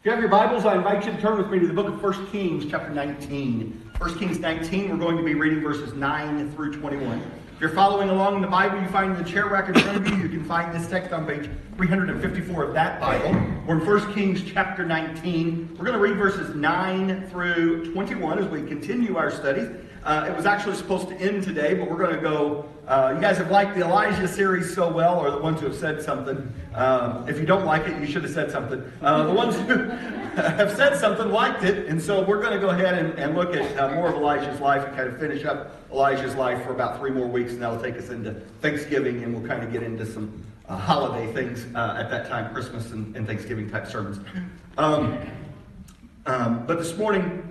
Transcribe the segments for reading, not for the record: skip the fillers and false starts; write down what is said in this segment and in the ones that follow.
you have your Bibles, I invite you to turn with me to the book of 1 Kings, chapter 19. 1 Kings 19, we're going to be reading verses 9 through 21. If you're following along in the Bible you find in the chair rack in front of you, you can find this text on page 354 of that Bible. We're in 1 Kings chapter 19. We're going to read verses 9 through 21 as we continue our studies. It was actually supposed to end today, but we're going to go. You guys have liked the Elijah series so well, or the ones who have said something. If you don't like it, you should have said something. The ones who have said something liked it, and so we're going to go ahead and look at more of Elijah's life and kind of finish up Elijah's life for about 3 more weeks, and that'll take us into Thanksgiving, and we'll kind of get into some holiday things at that time, Christmas and Thanksgiving type sermons. But this morning,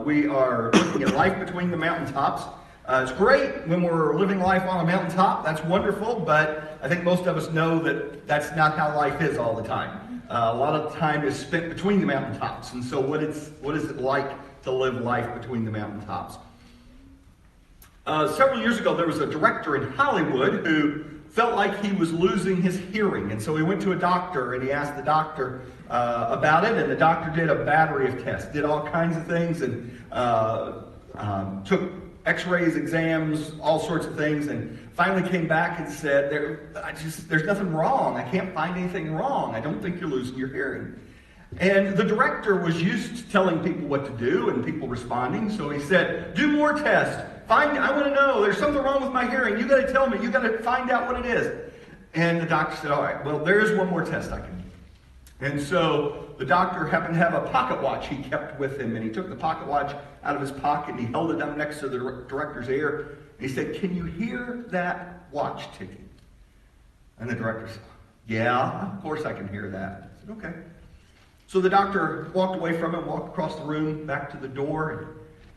we are looking at life between the mountaintops. It's great when we're living life on a mountaintop. That's wonderful, but I think most of us know that that's not how life is all the time. A lot of time is spent between the mountaintops. And so what is it like to live life between the mountaintops? Several years ago, there was a director in Hollywood who felt like he was losing his hearing. And so he went to a doctor and he asked the doctor about it. And the doctor did a battery of tests, did all kinds of things, and took x-rays, exams, all sorts of things, and finally came back and said, there's nothing wrong. I can't find anything wrong. I don't think you're losing your hearing. And the director was used to telling people what to do and people responding. So he said, do more tests. I want to know. There's something wrong with my hearing. You got to tell me. You got to find out what it is. And the doctor said, all right, well, there is one more test I can do. And so the doctor happened to have a pocket watch he kept with him. And he took the pocket watch out of his pocket and he held it up next to the director's ear. And he said, can you hear that watch ticking? And the director said, yeah, of course I can hear that. I said, okay. So the doctor walked away from him, walked across the room, back to the door, and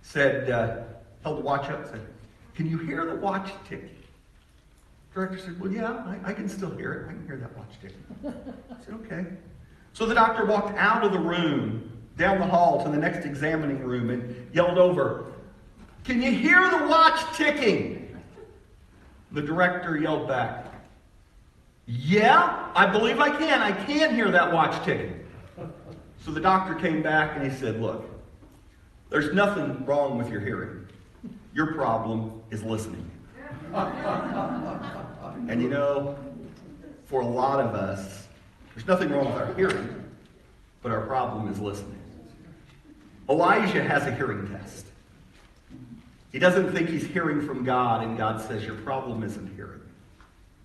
said, held the watch up and said, can you hear the watch ticking? The director said, well, yeah, I can still hear it. I can hear that watch ticking. I said, okay. So the doctor walked out of the room, down the hall to the next examining room and yelled over, can you hear the watch ticking? The director yelled back, yeah, I believe I can. I can hear that watch ticking. So the doctor came back and he said, look, there's nothing wrong with your hearing. Your problem is listening. And you know, for a lot of us, there's nothing wrong with our hearing, but our problem is listening. Elijah has a hearing test. He doesn't think he's hearing from God, and God says, your problem isn't hearing.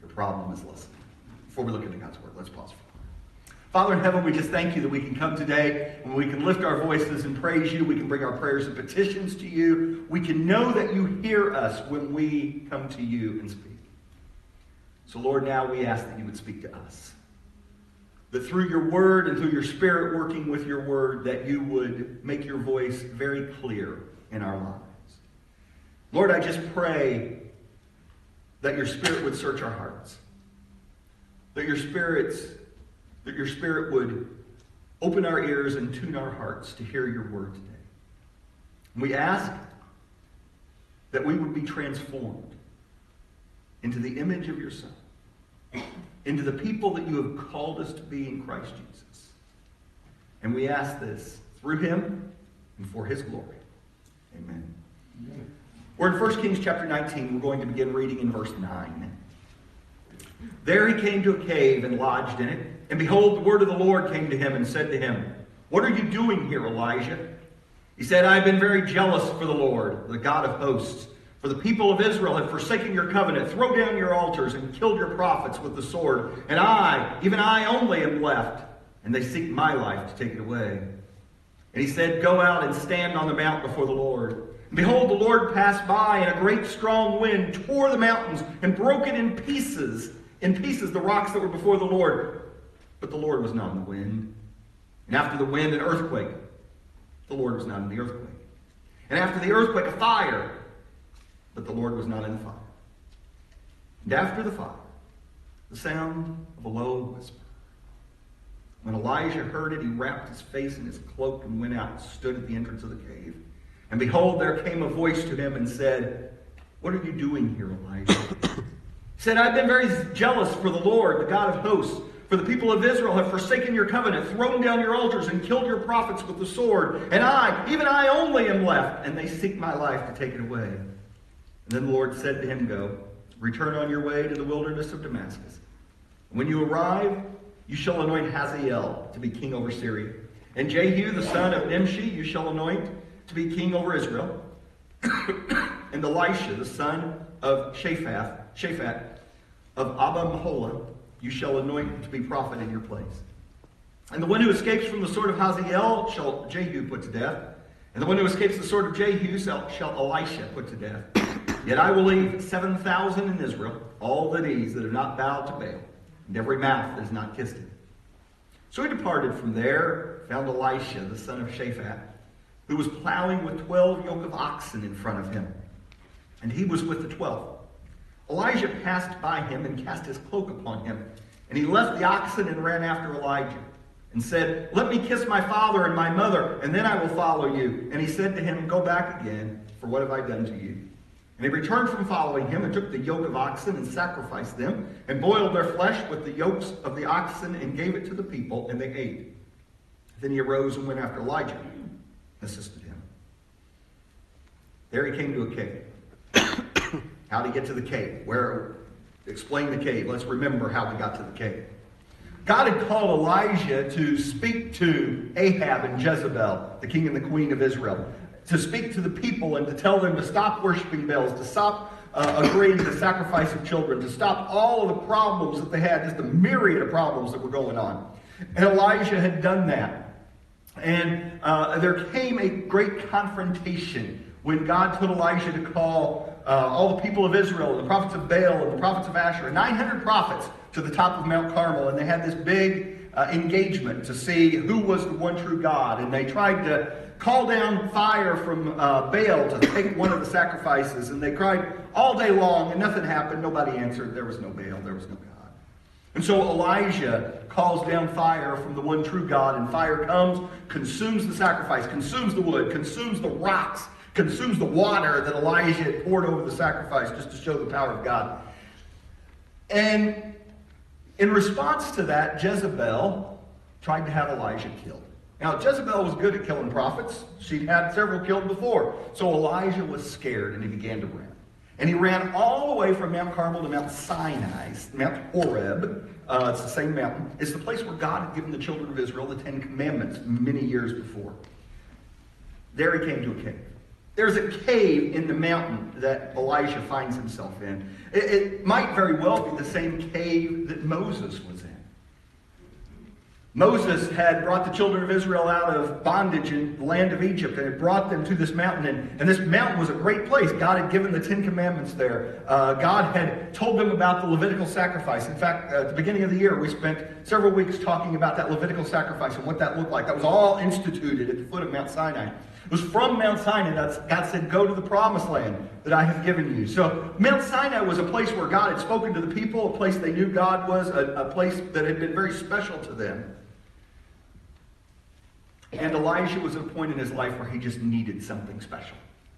Your problem is listening. Before we look into God's word, let's pause for a moment. Father in heaven, we just thank you that we can come today and we can lift our voices and praise you. We can bring our prayers and petitions to you. We can know that you hear us when we come to you and speak. So Lord, now we ask that you would speak to us. That through your word and through your spirit working with your word, that you would make your voice very clear in our lives. Lord, I just pray that your spirit would search our hearts. That your spirit would open our ears and tune our hearts to hear your word today. And we ask that we would be transformed into the image of your Son, into the people that you have called us to be in Christ Jesus. And we ask this through him and for his glory. Amen. Amen. We're in 1 Kings chapter 19. We're going to begin reading in verse 9. There he came to a cave and lodged in it. And behold, the word of the Lord came to him and said to him, what are you doing here, Elijah? He said, I have been very jealous for the Lord, the God of hosts. For the people of Israel have forsaken your covenant, thrown down your altars, and killed your prophets with the sword. And I, even I only, am left, and they seek my life to take it away. And he said, go out and stand on the mount before the Lord. And behold, the Lord passed by, and a great strong wind tore the mountains and broke it in pieces the rocks that were before the Lord. But the Lord was not in the wind. And after the wind, an earthquake. The Lord was not in the earthquake. And after the earthquake, a fire. But the Lord was not in the fire. And after the fire, the sound of a low whisper. When Elijah heard it, he wrapped his face in his cloak and went out and stood at the entrance of the cave. And behold, there came a voice to him and said, what are you doing here, Elijah? He said, I've been very jealous for the Lord, the God of hosts. For the people of Israel have forsaken your covenant, thrown down your altars, and killed your prophets with the sword. And I, even I only am left, and they seek my life to take it away. And then the Lord said to him, Go, return on your way to the wilderness of Damascus. When you arrive, you shall anoint Hazael to be king over Syria. And Jehu, the son of Nimshi, you shall anoint to be king over Israel. And Elisha, the son of Shaphat of Abba-Maholah, you shall anoint to be prophet in your place. And the one who escapes from the sword of Hazael shall Jehu put to death. And the one who escapes the sword of Jehu shall Elisha put to death. Yet I will leave 7,000 in Israel, all that is that have not bowed to Baal, and every mouth that has not kissed him. So he departed from there, found Elisha, the son of Shaphat, who was plowing with 12 yoke of oxen in front of him. And he was with the 12. Elijah passed by him and cast his cloak upon him. And he left the oxen and ran after Elijah and said, Let me kiss my father and my mother, and then I will follow you. And he said to him, Go back again, for what have I done to you? And he returned from following him and took the yoke of oxen and sacrificed them and boiled their flesh with the yokes of the oxen and gave it to the people, and they ate. Then he arose and went after Elijah and assisted him. There he came to a cave. How did he get to the cave? Explain the cave. Let's remember how we got to the cave. God had called Elijah to speak to Ahab and Jezebel, the king and the queen of Israel, to speak to the people and to tell them to stop worshiping Baals, to stop agreeing to the sacrifice of children, to stop all of the problems that they had, just a myriad of problems that were going on. And Elijah had done that. And there came a great confrontation when God told Elijah to call all the people of Israel, the prophets of Baal and the prophets of Asherah, 900 prophets to the top of Mount Carmel. And they had this big engagement to see who was the one true God. And they tried to call down fire from Baal to take one of the sacrifices. And they cried all day long, and nothing happened. Nobody answered. There was no Baal. There was no God. And so Elijah calls down fire from the one true God, and fire comes, consumes the sacrifice, consumes the wood, consumes the rocks, consumes the water that Elijah had poured over the sacrifice just to show the power of God. And in response to that, Jezebel tried to have Elijah killed. Now, Jezebel was good at killing prophets. She'd had several killed before. So Elijah was scared, and he began to run. And he ran all the way from Mount Carmel to Mount Sinai, Mount Horeb. It's the same mountain. It's the place where God had given the children of Israel the 10 Commandments many years before. There he came to a cave. There's a cave in the mountain that Elijah finds himself in. It might very well be the same cave that Moses was in. Moses had brought the children of Israel out of bondage in the land of Egypt and had brought them to this mountain. And this mountain was a great place. God had given the 10 Commandments there. God had told them about the Levitical sacrifice. In fact, at the beginning of the year, we spent several weeks talking about that Levitical sacrifice and what that looked like. That was all instituted at the foot of Mount Sinai. It was from Mount Sinai that God said, Go to the promised land that I have given you. So Mount Sinai was a place where God had spoken to the people, a place they knew God was, a place that had been very special to them. And Elijah was at a point in his life where he just needed something special.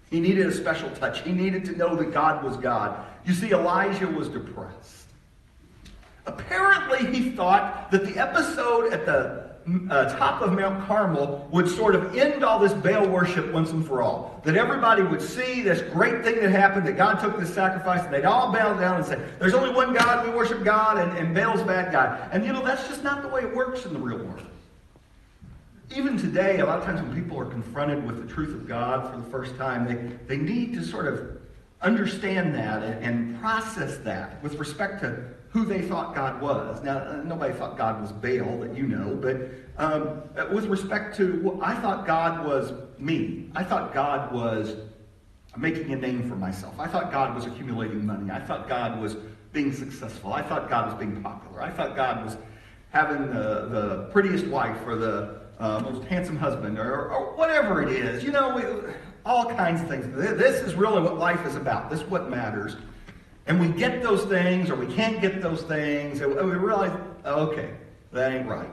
He needed a special touch. He needed to know that God was God. You see, Elijah was depressed. Apparently, he thought that the episode at the top of Mount Carmel would sort of end all this Baal worship once and for all. That everybody would see this great thing that happened, that God took this sacrifice, and they'd all bow down and say, There's only one God, we worship God, and Baal's a bad guy. And you know, that's just not the way it works in the real world. Even today, a lot of times when people are confronted with the truth of God for the first time, they need to sort of understand that and process that with respect to who they thought God was. Now, nobody thought God was Baal, that you know, but with respect to, I thought God was me. I thought God was making a name for myself. I thought God was accumulating money. I thought God was being successful. I thought God was being popular. I thought God was having the prettiest wife or the most handsome husband, or whatever it is. You know, all kinds of things. This is really what life is about. This is what matters. And we get those things, or we can't get those things, and we realize, okay, that ain't right.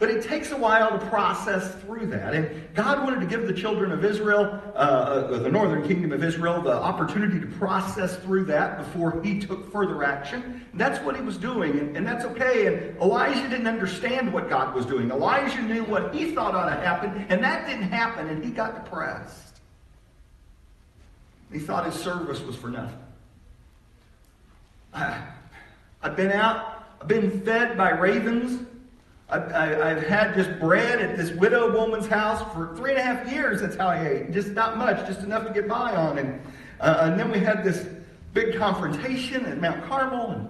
But it takes a while to process through that. And God wanted to give the children of Israel, the northern kingdom of Israel, the opportunity to process through that before he took further action. And that's what he was doing, and that's okay. And Elijah didn't understand what God was doing. Elijah knew what he thought ought to happen, and that didn't happen, and he got depressed. He thought his service was for nothing. I've been out, I've been fed by ravens. I've had just bread at this widow woman's house for 3.5 years. That's how I ate. Just not much, just enough to get by on. And then we had this big confrontation at Mount Carmel. And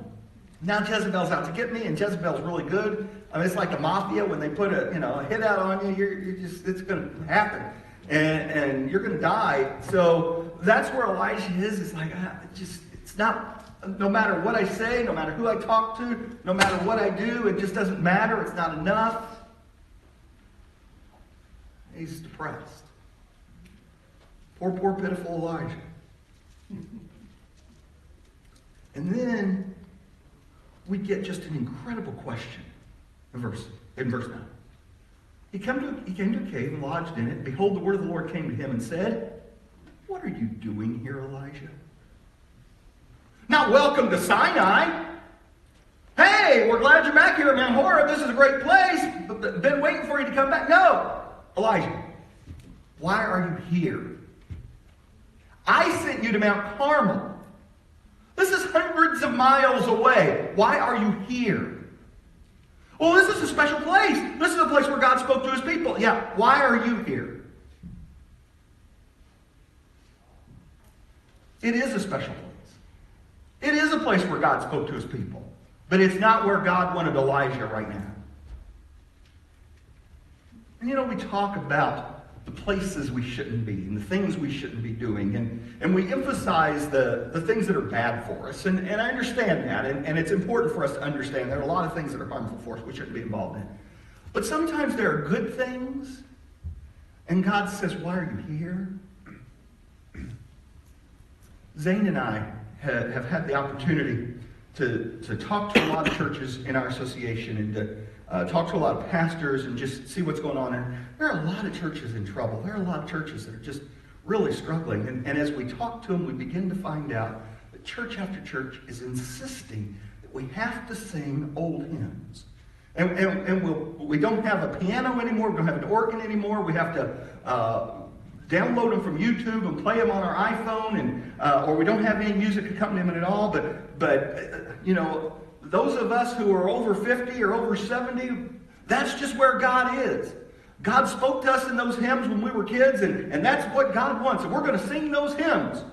now Jezebel's out to get me, and Jezebel's really good. I mean, it's like the mafia when they put a hit out on you. It's going to happen, and you're going to die. So that's where Elijah is. It's like it's not. No matter what I say, no matter who I talk to, no matter what I do, it just doesn't matter. It's not enough. He's depressed. Poor, pitiful Elijah. And then we get just an incredible question in verse 9. He came to a cave and lodged in it. Behold, the word of the Lord came to him and said, "What are you doing here, Elijah?" Not welcome to Sinai. Hey, we're glad you're back here at Mount Horeb. This is a great place. Been waiting for you to come back. No, Elijah, why are you here? I sent you to Mount Carmel. This is hundreds of miles away. Why are you here? Well, this is a special place. This is a place where God spoke to his people. Yeah, why are you here? It is a special place. It is a place where God spoke to his people. But it's not where God wanted Elijah right now. And we talk about the places we shouldn't be and the things we shouldn't be doing. And we emphasize the things that are bad for us. And I understand that. And it's important for us to understand there are a lot of things that are harmful for us we shouldn't be involved in. But sometimes there are good things. And God says, why are you here? Zane and I have had the opportunity to talk to a lot of churches in our association and to talk to a lot of pastors and just see what's going on. And there are a lot of churches in trouble. There are a lot of churches that are just really struggling. And as we talk to them, we begin to find out that church after church is insisting that we have to sing old hymns. And we don't have a piano anymore. We don't have an organ anymore. We have to download them from YouTube and play them on our iPhone, and or we don't have any music accompaniment at all. But those of us who are over 50 or over 70, that's just where God is. God spoke to us in those hymns when we were kids, and that's what God wants. And we're going to sing those hymns.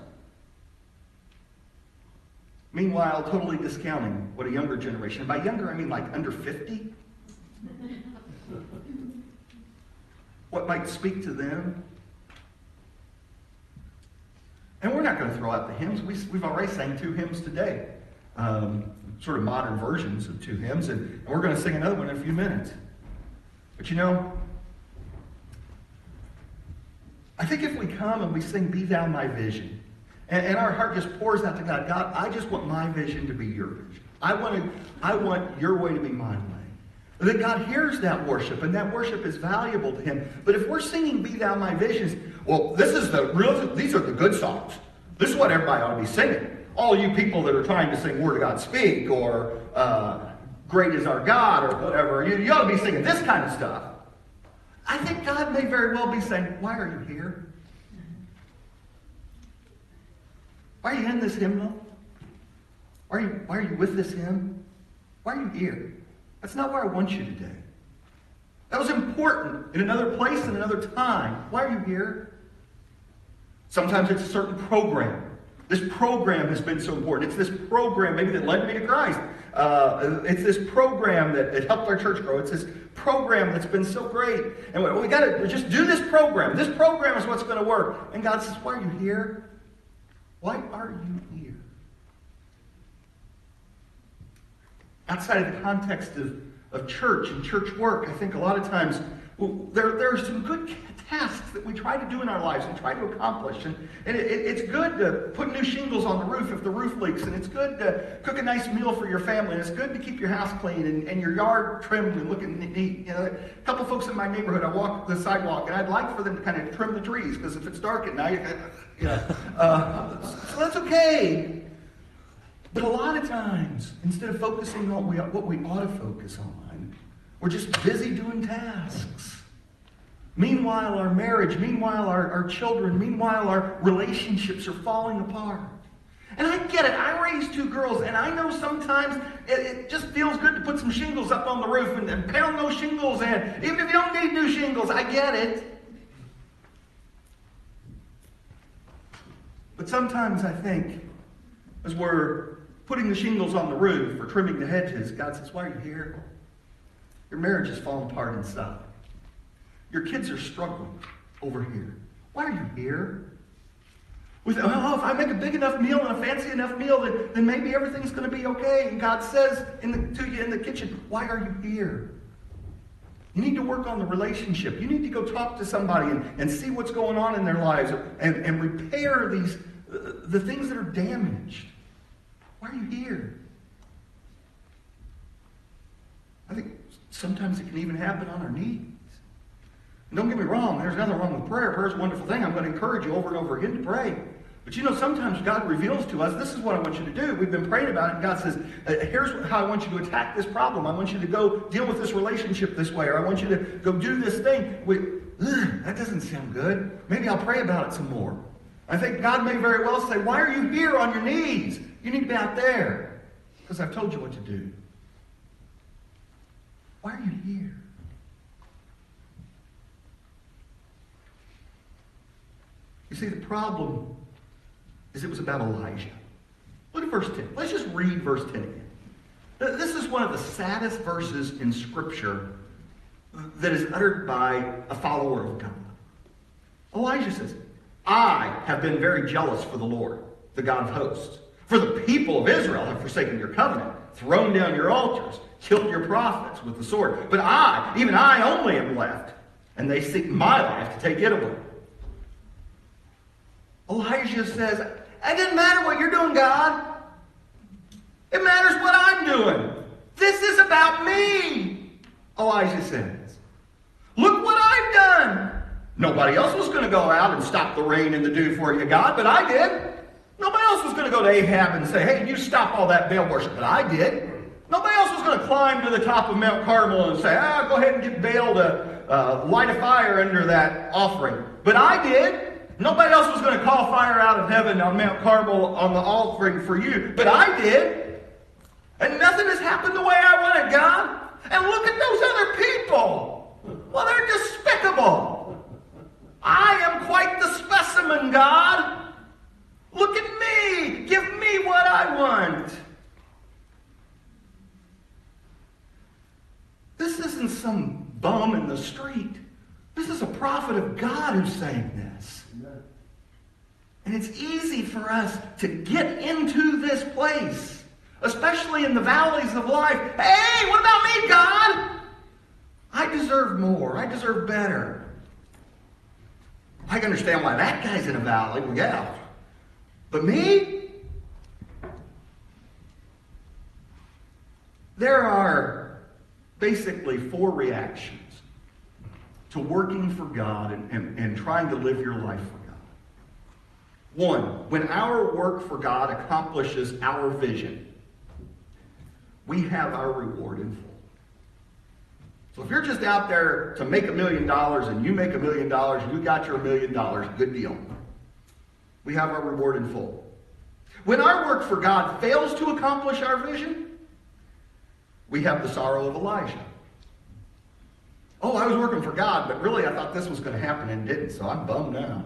Meanwhile, totally discounting what a younger generation, and by younger I mean like under 50, what might speak to them. And we're not going to throw out the hymns. We've already sang 2 hymns today. Sort of modern versions of 2 hymns. And we're going to sing another one in a few minutes. But I think if we come and we sing Be Thou My Vision, and our heart just pours out to God, God, I just want my vision to be your vision. I want your way to be my way. That God hears that worship, and that worship is valuable to him. But if we're singing Be Thou My Visions, well, these are the good songs. This is what everybody ought to be singing. All you people that are trying to sing Word of God Speak, or Great is Our God, or whatever, you ought to be singing this kind of stuff. I think God may very well be saying, why are you here? Why are you in this hymnal? Why are you with this hymn? Why are you here? That's not where I want you today. That was important in another place and another time. Why are you here? Sometimes it's a certain program. This program has been so important. It's this program maybe that led me to Christ. It's this program that helped our church grow. It's this program that's been so great. And we got to just do this program. This program is what's going to work. And God says, why are you here? Why are you here? Outside of the context of church and church work, I think a lot of times there are some good tasks that we try to do in our lives and try to accomplish. And it's good to put new shingles on the roof if the roof leaks, and it's good to cook a nice meal for your family, and it's good to keep your house clean and your yard trimmed and looking neat. You know, a couple folks in my neighborhood, I walk the sidewalk, and I'd like for them to kind of trim the trees, because if it's dark at night, so that's okay. But a lot of times, instead of focusing on what we ought to focus on, we're just busy doing tasks. Meanwhile, our marriage, meanwhile, our children, meanwhile, our relationships are falling apart. And I get it. I raised 2 girls, and I know sometimes it just feels good to put some shingles up on the roof and pound those shingles in. Even if you don't need new shingles, I get it. But sometimes I think, as we're putting the shingles on the roof or trimming the hedges, God says, why are you here? Your marriage is falling apart inside. Your kids are struggling over here. Why are you here? We say, oh, if I make a big enough meal and a fancy enough meal, then maybe everything's going to be okay. And God says to you in the kitchen, why are you here? You need to work on the relationship. You need to go talk to somebody and see what's going on in their lives and repair the things that are damaged. Why are you here? I think sometimes it can even happen on our knees. And don't get me wrong, there's nothing wrong with prayer. Prayer is a wonderful thing. I'm going to encourage you over and over again to pray. But you know, sometimes God reveals to us, this is what I want you to do. We've been praying about it, and God says, here's how I want you to attack this problem. I want you to go deal with this relationship this way, or I want you to go do this thing. That doesn't sound good. Maybe I'll pray about it some more. I think God may very well say, why are you here on your knees? You need to be out there, because I've told you what to do. Why are you here? You see, the problem is it was about Elijah. Look at verse 10. Let's just read verse 10 again. This is one of the saddest verses in Scripture that is uttered by a follower of God. Elijah says, I have been very jealous for the Lord, the God of hosts. For the people of Israel have forsaken your covenant, thrown down your altars, killed your prophets with the sword. But I, even I only am left, and they seek my life to take it away. Elijah says, it doesn't matter what you're doing, God. It matters what I'm doing. This is about me, Elijah says. Look what I've done. Nobody else was going to go out and stop the rain and the dew for you, God, but I did. Nobody else was going to go to Ahab and say, hey, you stop all that Baal worship, but I did. Nobody else was going to climb to the top of Mount Carmel and say, go ahead and get Baal to light a fire under that offering. But I did. Nobody else was going to call fire out of heaven on Mount Carmel on the offering for you. But I did. And nothing has happened the way I wanted, God. And look at those other people. Well, they're despicable. I am quite the specimen, God. Look at me. Give me what I want. This isn't some bum in the street. This is a prophet of God who's saying this. And it's easy for us to get into this place, especially in the valleys of life. Hey, what about me, God? I deserve more. I deserve better. I can understand why that guy's in a valley. Well, yeah. But me? There are basically 4 reactions to working for God and trying to live your life for God. 1, when our work for God accomplishes our vision, we have our reward in full. So if you're just out there to make $1 million and you make $1 million and you got your $1 million, good deal. We have our reward in full. When our work for God fails to accomplish our vision, we have the sorrow of Elijah. Oh, I was working for God, but really I thought this was going to happen and it didn't, so I'm bummed now.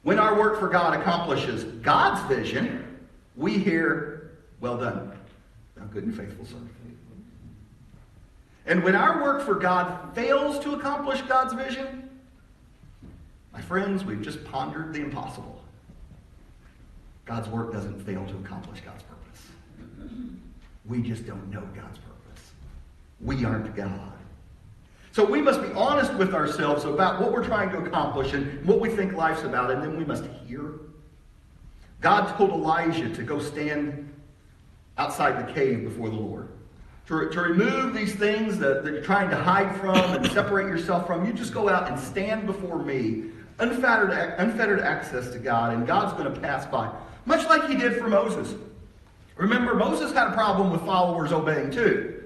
When our work for God accomplishes God's vision, we hear, well done, thou good and faithful servant. And when our work for God fails to accomplish God's vision, my friends, we've just pondered the impossible. God's work doesn't fail to accomplish God's purpose. We just don't know God's purpose. We aren't God. So we must be honest with ourselves about what we're trying to accomplish and what we think life's about, and then we must hear. God told Elijah to go stand outside the cave before the Lord. To remove these things that you're trying to hide from and separate yourself from. You just go out and stand before me, unfettered access to God, and God's going to pass by. Much like he did for Moses. Remember, Moses had a problem with followers obeying too.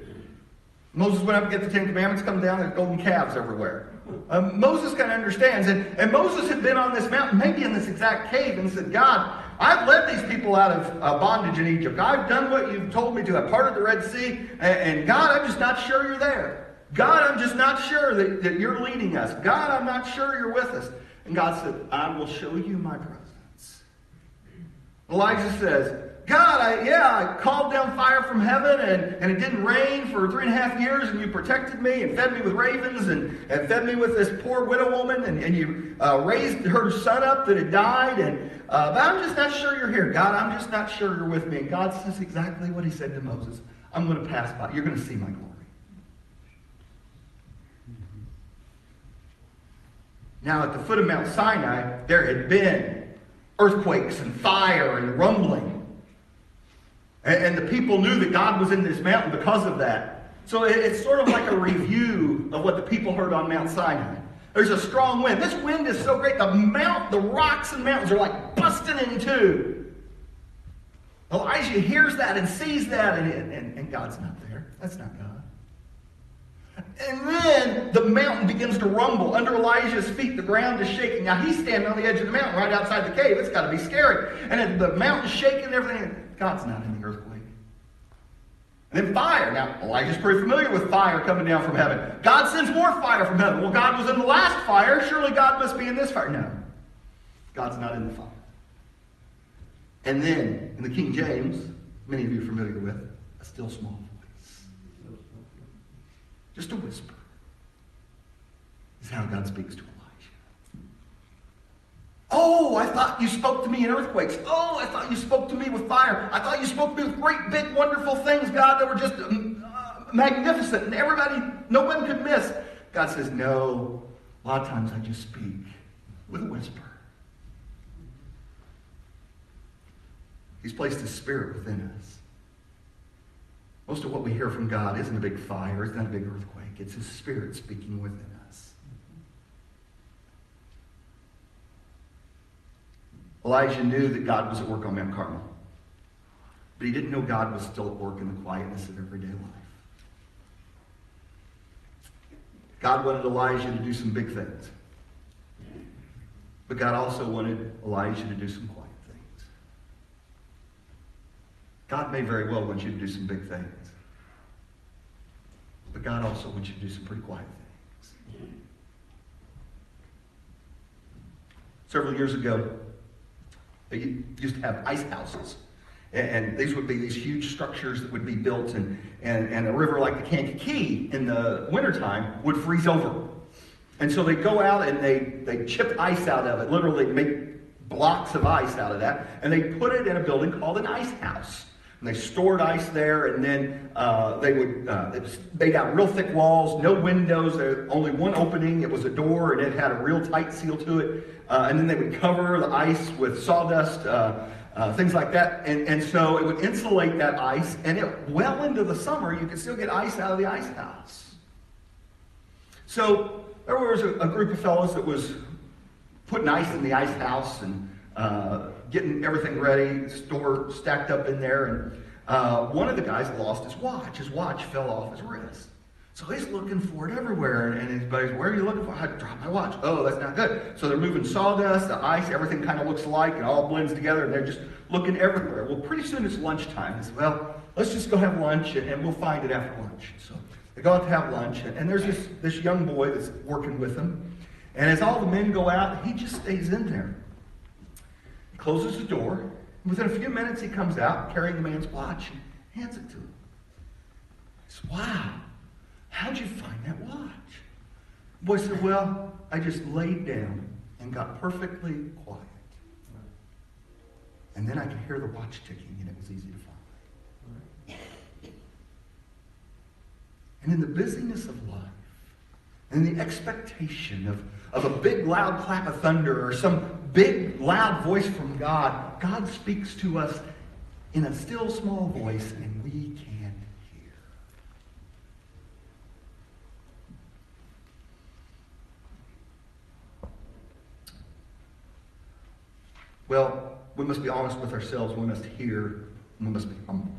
Moses went up to get the Ten Commandments, come down, there's golden calves everywhere. Moses kind of understands. And Moses had been on this mountain, maybe in this exact cave, and said, God, I've led these people out of bondage in Egypt. I've done what you've told me to. I've parted the Red Sea. And God, I'm just not sure you're there. God, I'm just not sure that you're leading us. God, I'm not sure you're with us. And God said, I will show you my presence. Elijah says, God, I called down fire from heaven and it didn't rain for 3.5 years, and you protected me and fed me with ravens and fed me with this poor widow woman, and you raised her son up that had died, but I'm just not sure you're here. God, I'm just not sure you're with me. And God says exactly what he said to Moses. I'm going to pass by. You're going to see my glory. Now at the foot of Mount Sinai, there had been earthquakes and fire and rumbling. And the people knew that God was in this mountain because of that. So it's sort of like a review of what the people heard on Mount Sinai. There's a strong wind. This wind is so great. The rocks and mountains are like busting in two. Elijah hears that and sees that, and God's not there. That's not God. And then the mountain begins to rumble. Under Elijah's feet, the ground is shaking. Now he's standing on the edge of the mountain right outside the cave. It's got to be scary. And the mountain's shaking and everything. God's not in the earthquake. And then fire. Now, Elijah's pretty familiar with fire coming down from heaven. God sends more fire from heaven. Well, God was in the last fire. Surely God must be in this fire. No. God's not in the fire. And then, in the King James, many of you are familiar with, a still small voice. Just a whisper is how God speaks to Elijah. Oh, I thought you spoke to me in earthquakes. Oh, I thought you spoke to me with fire. I thought you spoke to me with great, big, wonderful things, God, that were just magnificent and no one could miss. God says, no, a lot of times I just speak with a whisper. He's placed his spirit within us. Most of what we hear from God isn't a big fire, it's not a big earthquake. It's his spirit speaking within us. Elijah knew that God was at work on Mount Carmel. But he didn't know God was still at work in the quietness of everyday life. God wanted Elijah to do some big things. But God also wanted Elijah to do some quiet things. God may very well want you to do some big things. But God also wants you to do some pretty quiet things. Several years ago, they used to have ice houses. And these would be these huge structures that would be built, and a river like the Kankakee in the wintertime would freeze over. And so they'd go out and they chip ice out of it, literally make blocks of ice out of that, and they put it in a building called an ice house. And they stored ice there, and then they got real thick walls, no windows, only one opening. It was a door, and it had a real tight seal to it. And then they would cover the ice with sawdust, things like that. And so it would insulate that ice, and well into the summer, you could still get ice out of the ice house. So there was a group of fellows that was putting ice in the ice house and getting everything ready, stacked up in there. And one of the guys lost his watch. His watch fell off his wrist. So he's looking for it everywhere. And his buddy's, where are you looking for? I dropped my watch. Oh, that's not good. So they're moving sawdust, the ice, everything kind of looks alike. It all blends together. And they're just looking everywhere. Well, pretty soon it's lunchtime. They say, well, let's just go have lunch and we'll find it after lunch. So they go out to have lunch. And there's this young boy that's working with them. And as all the men go out, he just stays in there. He closes the door. Within a few minutes, he comes out carrying the man's watch and hands it to him. He says, wow, how'd you find that watch? The boy said, well, I just laid down and got perfectly quiet. And then I could hear the watch ticking, and it was easy to find. And in the busyness of life, and the expectation of a big loud clap of thunder or some big loud voice from God, God speaks to us in a still small voice and we can't hear. Well, we must be honest with ourselves. We must hear. And we must be humble.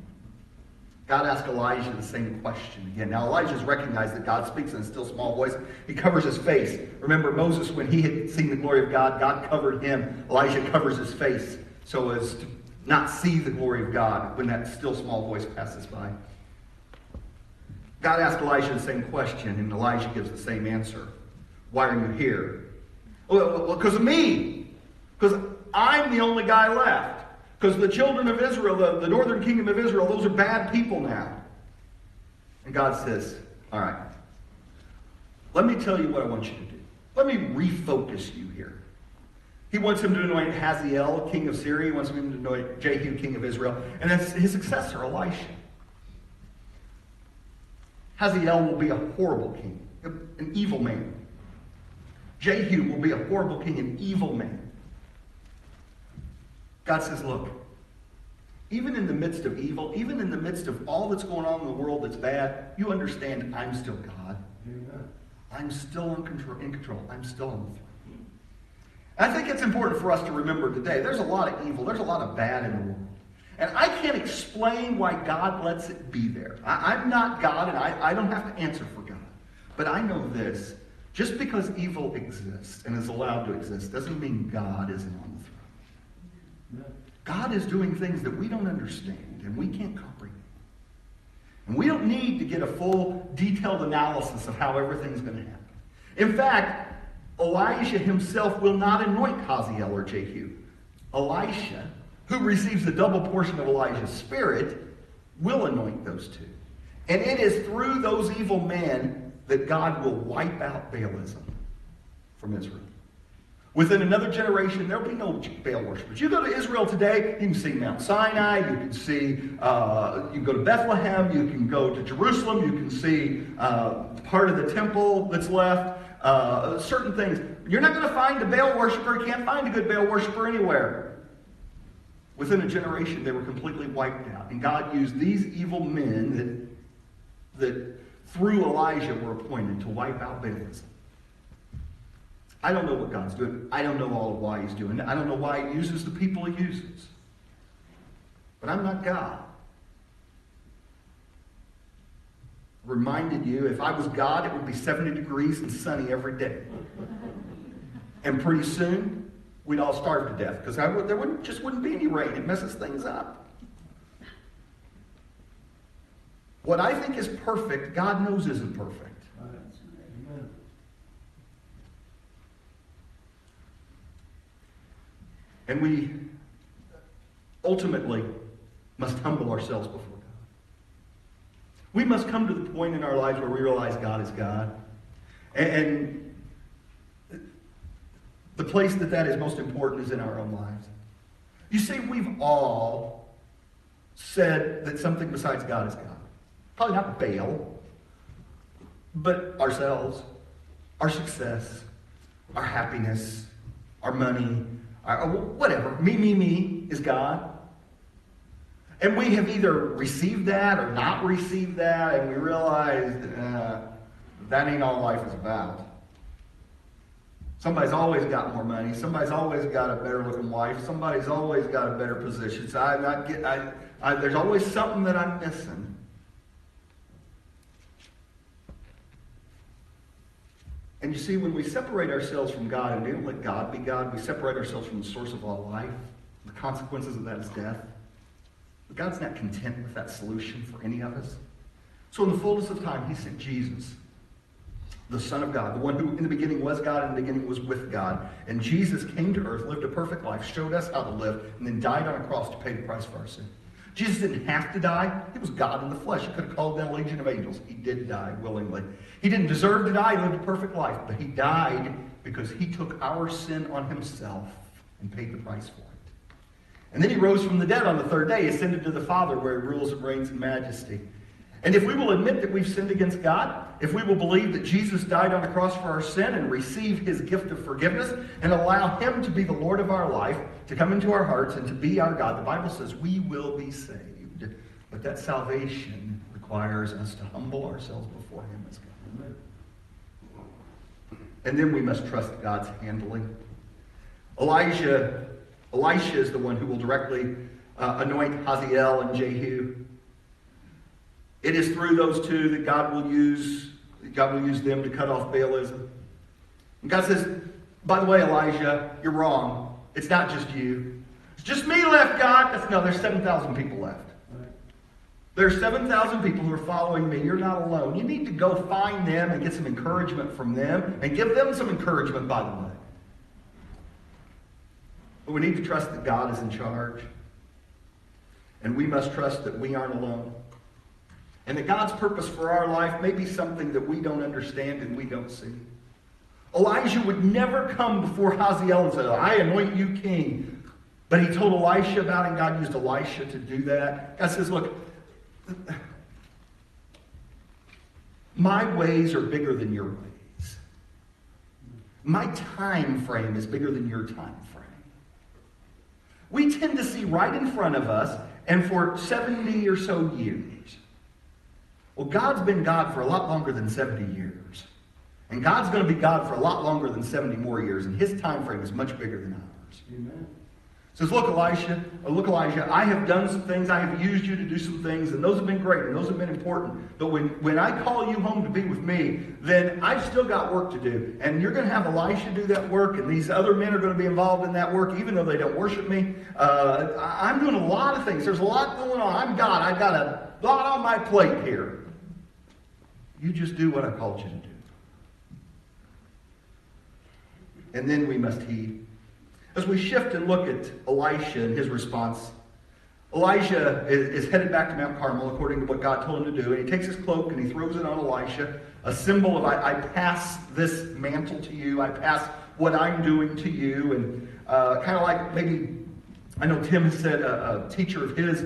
God asked Elijah the same question again. Now, Elijah's recognized that God speaks in a still small voice. He covers his face. Remember, Moses, when he had seen the glory of God, God covered him. Elijah covers his face so as to not see the glory of God when that still small voice passes by. God asked Elijah the same question, and Elijah gives the same answer. Why are you here? Well, because of me. Because I'm the only guy left. Because the children of Israel, the northern kingdom of Israel, those are bad people now. And God says, all right, let me tell you what I want you to do. Let me refocus you here. He wants him to anoint Hazael, king of Syria. He wants him to anoint Jehu, king of Israel. And that's his successor, Elisha. Hazael will be a horrible king, an evil man. Jehu will be a horrible king, an evil man. God says, look, even in the midst of evil, even in the midst of all that's going on in the world that's bad, you understand I'm still God. Amen. I'm still in control. I'm still on the throne. I think it's important for us to remember today, there's a lot of evil, there's a lot of bad in the world. And I can't explain why God lets it be there. I'm not God, and I don't have to answer for God. But I know this, just because evil exists and is allowed to exist doesn't mean God isn't on the throne. God is doing things that we don't understand and we can't comprehend. And we don't need to get a full, detailed analysis of how everything's going to happen. In fact, Elijah himself will not anoint Hazael or Jehu. Elisha, who receives the double portion of Elijah's spirit, will anoint those two. And it is through those evil men that God will wipe out Baalism from Israel. Within another generation, there'll be no Baal worshipers. You go to Israel today, you can see Mount Sinai, you can see, you can go to Bethlehem, you can go to Jerusalem, you can see part of the temple that's left, certain things. You're not going to find a Baal worshiper, you can't find a good Baal worshiper anywhere. Within a generation, they were completely wiped out. And God used these evil men that through Elijah were appointed to wipe out Baalism. I don't know what God's doing. I don't know all of why he's doing it. I don't know why he uses the people he uses. But I'm not God. Reminded you, if I was God, it would be 70 degrees and sunny every day. And pretty soon, we'd all starve to death because there wouldn't be any rain. It messes things up. What I think is perfect, God knows isn't perfect. And we ultimately must humble ourselves before God. We must come to the point in our lives where we realize God is God. And the place that is most important is in our own lives. You see, we've all said that something besides God is God. Probably not Baal, but ourselves, our success, our happiness, our money, whatever, me is God. And we have either received that or not received that, and we realize that ain't all life is about. Somebody's always got more money. Somebody's always got a better looking wife. Somebody's always got a better position. So there's always something that I'm missing. And you see, when we separate ourselves from God and we don't let God be God, we separate ourselves from the source of all life. The consequences of that is death. But God's not content with that solution for any of us. So in the fullness of time, he sent Jesus, the Son of God, the one who in the beginning was God and in the beginning was with God. And Jesus came to earth, lived a perfect life, showed us how to live, and then died on a cross to pay the price for our sin. Jesus didn't have to die. He was God in the flesh. He could have called down a legion of angels. He did die willingly. He didn't deserve to die. He lived a perfect life. But he died because he took our sin on himself and paid the price for it. And then he rose from the dead on the third day, ascended to the Father where he rules and reigns in majesty. And if we will admit that we've sinned against God, if we will believe that Jesus died on the cross for our sin and receive his gift of forgiveness and allow him to be the Lord of our life, to come into our hearts and to be our God, the Bible says we will be saved. But that salvation requires us to humble ourselves before him as God. And then we must trust God's handling. Elisha is the one who will directly anoint Hazael and Jehu. It is through those two that God will use them to cut off Baalism. And God says, by the way, Elijah, you're wrong. It's not just you. It's just me left, God. No, there's 7,000 people left. There's 7,000 people who are following me. You're not alone. You need to go find them and get some encouragement from them and give them some encouragement, by the way. But we need to trust that God is in charge. And we must trust that we aren't alone. And that God's purpose for our life may be something that we don't understand and we don't see. Elijah would never come before Hazael and say, I anoint you king. But he told Elisha about it, and God used Elisha to do that. God says, look, my ways are bigger than your ways. My time frame is bigger than your time frame. We tend to see right in front of us, and for 70 or so years. Well, God's been God for a lot longer than 70 years. And God's going to be God for a lot longer than 70 more years. And his time frame is much bigger than ours. Amen. Says, look, Elijah, I have done some things. I have used you to do some things. And those have been great. And those have been important. But when I call you home to be with me, then I've still got work to do. And you're going to have Elisha do that work. And these other men are going to be involved in that work, even though they don't worship me. I'm doing a lot of things. There's a lot going on. I'm God. I've got a lot on my plate here. You just do what I called you to do. And then we must heed. As we shift and look at Elisha and his response, Elijah is headed back to Mount Carmel according to what God told him to do. And he takes his cloak and he throws it on Elisha, a symbol of I pass this mantle to you. I pass what I'm doing to you. And kind of like maybe, I know Tim has said a teacher of his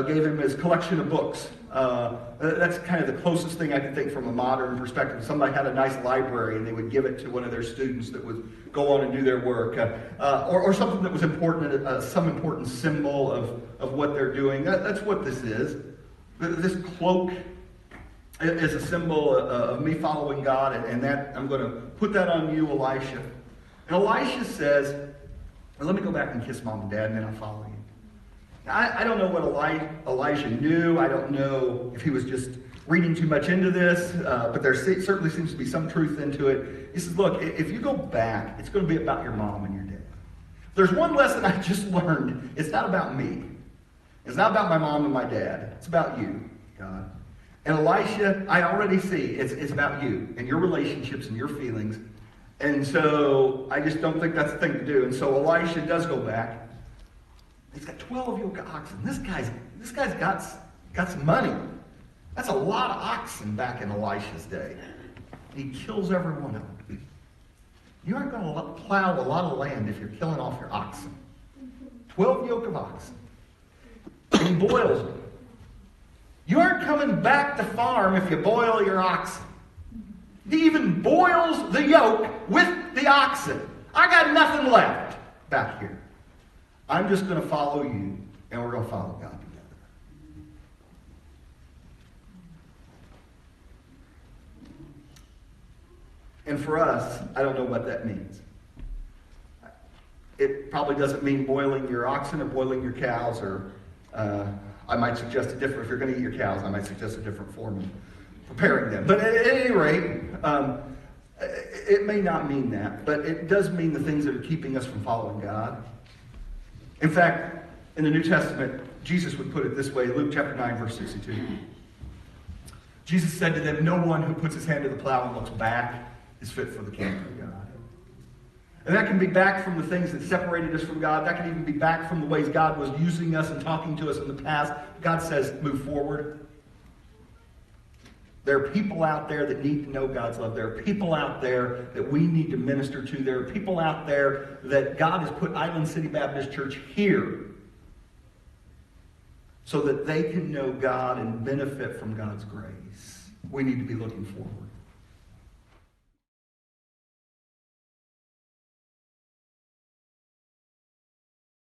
gave him his collection of books. That's kind of the closest thing I can think from a modern perspective. Somebody had a nice library and they would give it to one of their students that would go on and do their work. Or something that was important, some important symbol of what they're doing. That's what this is. This cloak is a symbol of me following God, and that I'm going to put that on you, Elisha. And Elisha says, well, let me go back and kiss mom and dad, and then I'll follow you. I don't know what Elijah knew. I don't know if he was just reading too much into this, but there certainly seems to be some truth into it. He says, look, if you go back, it's going to be about your mom and your dad. There's one lesson I just learned. It's not about me. It's not about my mom and my dad. It's about you, God. And Elisha, I already see it's about you and your relationships and your feelings. And so I just don't think that's the thing to do. And so Elisha does go back. He's got 12 yoke of oxen. This guy's got some money. That's a lot of oxen back in Elisha's day. He kills every one of them. You aren't going to plow a lot of land if you're killing off your oxen. 12 yoke of oxen. And he boils them. You aren't coming back to farm if you boil your oxen. He even boils the yoke with the oxen. I got nothing left back here. I'm just going to follow you, and we're going to follow God together. And for us, I don't know what that means. It probably doesn't mean boiling your oxen or boiling your cows, or I might suggest if you're going to eat your cows, I might suggest a different form of preparing them. But at any rate, it may not mean that, but it does mean the things that are keeping us from following God. In fact, in the New Testament, Jesus would put it this way, Luke chapter 9, verse 62. Jesus said to them, no one who puts his hand to the plow and looks back is fit for the kingdom of God. And that can be back from the things that separated us from God. That can even be back from the ways God was using us and talking to us in the past. God says, move forward. There are people out there that need to know God's love. There are people out there that we need to minister to. There are people out there that God has put Island City Baptist Church here so that they can know God and benefit from God's grace. We need to be looking forward.